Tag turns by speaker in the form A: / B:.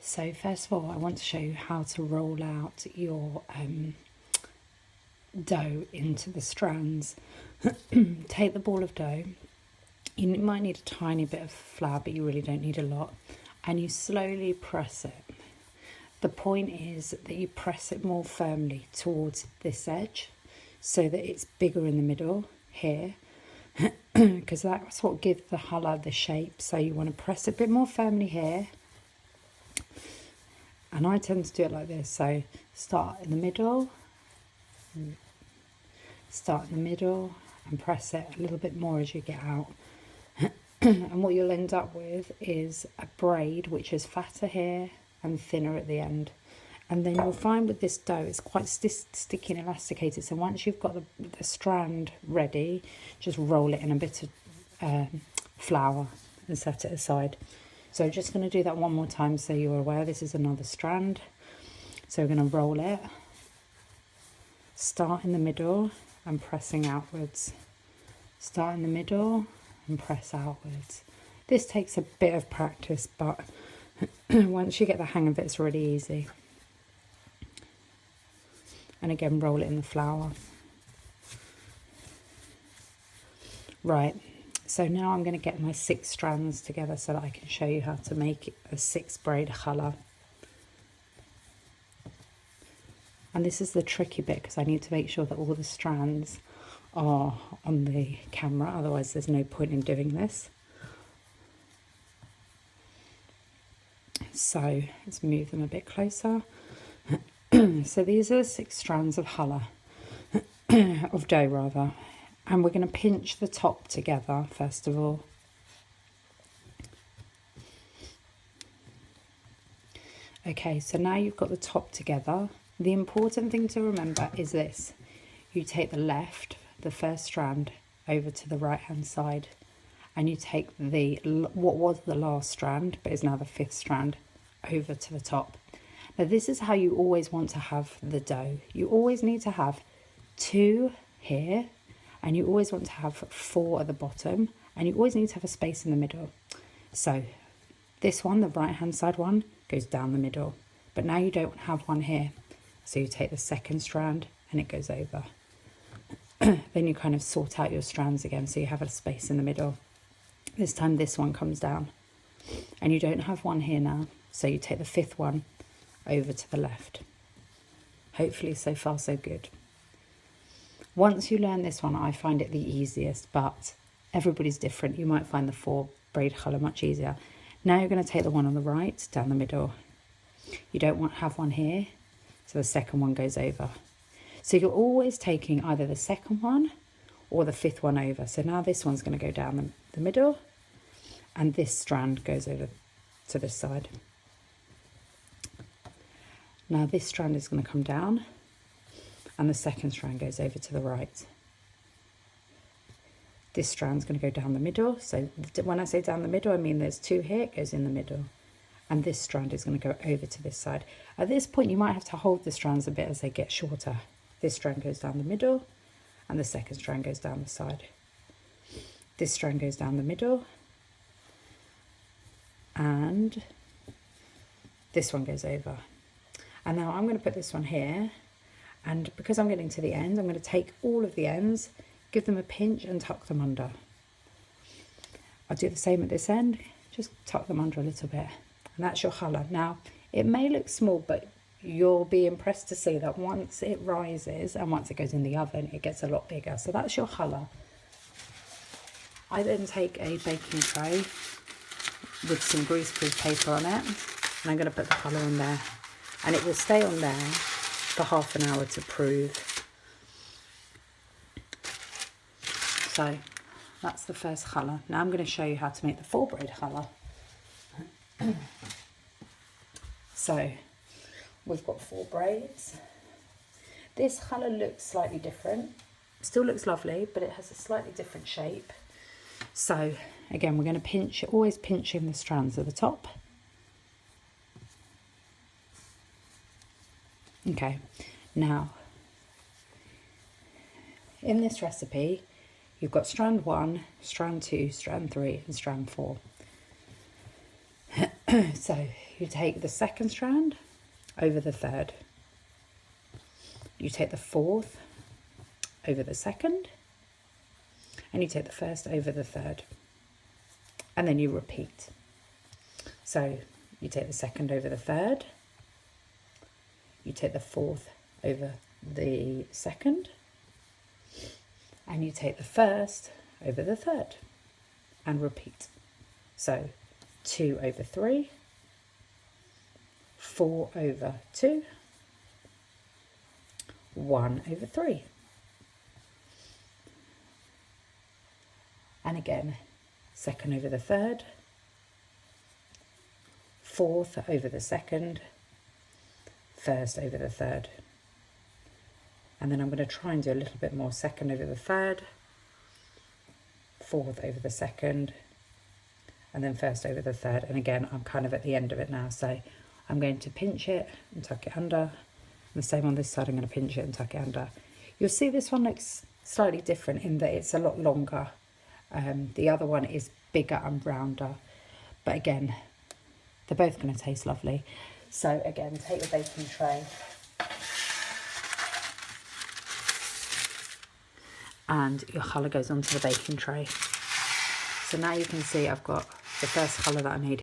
A: So first of all, I want to show you how to roll out your dough into the strands. Take the ball of dough. You might need a tiny bit of flour, but you really don't need a lot. And you slowly press it. The point is that you press it more firmly towards this edge so that it's bigger in the middle here, because that's what gives the challah the shape. So you want to press it a bit more firmly here. And I tend to do it like this. So start in the middle, and press it a little bit more as you get out. And what you'll end up with is a braid which is fatter here and thinner at the end. And then you'll find with this dough it's quite sticky and elasticated. So once you've got the strand ready, just roll it in a bit of flour and set it aside. So just going to do that one more time so you're aware this is another strand. So we're going to roll it, start in the middle and pressing outwards. Start in the middle and press outwards. This takes a bit of practice, but once you get the hang of it, it's really easy. And again, roll it in the flour. Right. So now I'm going to get my 6 strands together so that I can show you how to make a 6 braid challah. And this is the tricky bit because I need to make sure that all the strands are on the camera, otherwise there's no point in doing this. So let's move them a bit closer. So these are 6 strands of challah, of dough rather. And we're going to pinch the top together first of all. Okay, so now you've got the top together. The important thing to remember is this. You take the first strand, over to the right hand side. And you take what was the last strand, but is now the 5th strand, over to the top. Now this is how you always want to have the dough. You always need to have 2 here. And you always want to have 4 at the bottom, and you always need to have a space in the middle. So this one, the right hand side one, goes down the middle, but now you don't have one here. So you take the 2nd strand and it goes over. Then you kind of sort out your strands again, so you have a space in the middle. This time this one comes down, and you don't have one here now. So you take the 5th one over to the left. Hopefully so far so good. Once you learn this one, I find it the easiest, but everybody's different. You might find the 4 braid challah much easier. Now you're going to take the one on the right, down the middle. You don't have one here, so the 2nd one goes over. So you're always taking either the 2nd one or the 5th one over. So now this one's going to go down the middle, and this strand goes over to this side. Now this strand is going to come down, and the 2nd strand goes over to the right. This strand's going to go down the middle. So when I say down the middle, I mean there's 2 here, it goes in the middle. And this strand is going to go over to this side. At this point, you might have to hold the strands a bit as they get shorter. This strand goes down the middle, and the 2nd strand goes down the side. This strand goes down the middle, and this one goes over. And now I'm going to put this one here. And because I'm getting to the end, I'm going to take all of the ends, give them a pinch and tuck them under. I'll do the same at this end, just tuck them under a little bit. And that's your challah. Now, it may look small, but you'll be impressed to see that once it rises and once it goes in the oven, it gets a lot bigger. So that's your challah. I then take a baking tray with some greaseproof paper on it, and I'm going to put the challah in there. And it will stay on there for half an hour to prove. So that's the first challah. Now I'm going to show you how to make the 4 braid challah. So we've got 4 braids. This challah looks slightly different. Still looks lovely, but it has a slightly different shape. So again, we're going to pinch, always pinching the strands at the top. Okay, now in this recipe you've got strand 1, strand 2, strand 3 and strand 4. So You take the second strand over the third. You take the fourth over the second, and you take the first over the third, and then you repeat. So you take the second over the third, you take the fourth over the second, and you take the first over the third, and repeat. So 2 over 3, 4 over 2, 1 over 3. And again, second over the third, fourth over the second, first over the third. And then I'm going to try and do a little bit more. Second over the third, fourth over the second, and then first over the third. And again, I'm kind of at the end of it now, so I'm going to pinch it and tuck it under. And the same on this side, I'm going to pinch it and tuck it under. You'll see this one looks slightly different in that it's a lot longer. The other one is bigger and rounder, but again, they're both going to taste lovely. So again, take your baking tray and your challah goes onto the baking tray. So now you can see I've got the first challah that I made